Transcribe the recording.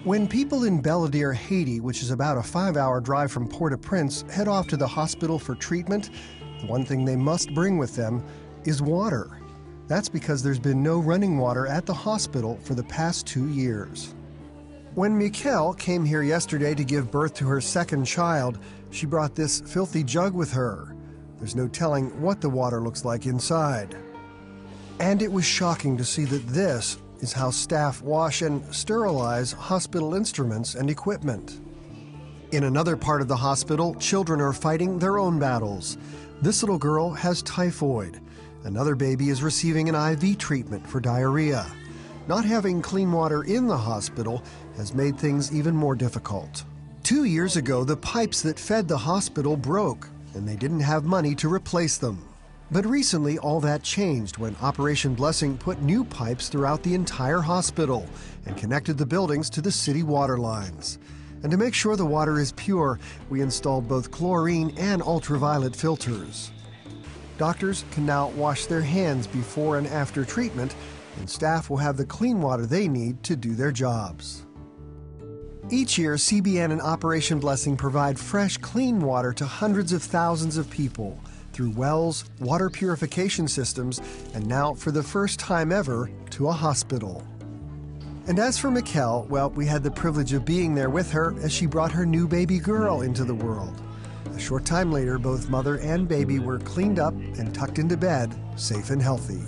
When people in Belvedere, Haiti, which is about a 5-hour drive from Port-au-Prince, head off to the hospital for treatment, the one thing they must bring with them is water. That's because there's been no running water at the hospital for the past 2 years. When Mikel came here yesterday to give birth to her second child, she brought this filthy jug with her. There's no telling what the water looks like inside. And it was shocking to see that this is how staff wash and sterilize hospital instruments and equipment. In another part of the hospital, children are fighting their own battles. This little girl has typhoid. Another baby is receiving an IV treatment for diarrhea. Not having clean water in the hospital has made things even more difficult. 2 years ago, the pipes that fed the hospital broke, and they didn't have money to replace them. But recently, all that changed when Operation Blessing put new pipes throughout the entire hospital and connected the buildings to the city water lines. And to make sure the water is pure, we installed both chlorine and ultraviolet filters. Doctors can now wash their hands before and after treatment, and staff will have the clean water they need to do their jobs. Each year, CBN and Operation Blessing provide fresh, clean water to hundreds of thousands of people through wells, water purification systems, and now, for the first time ever, to a hospital. And as for Mikel, well, we had the privilege of being there with her as she brought her new baby girl into the world. A short time later, both mother and baby were cleaned up and tucked into bed, safe and healthy.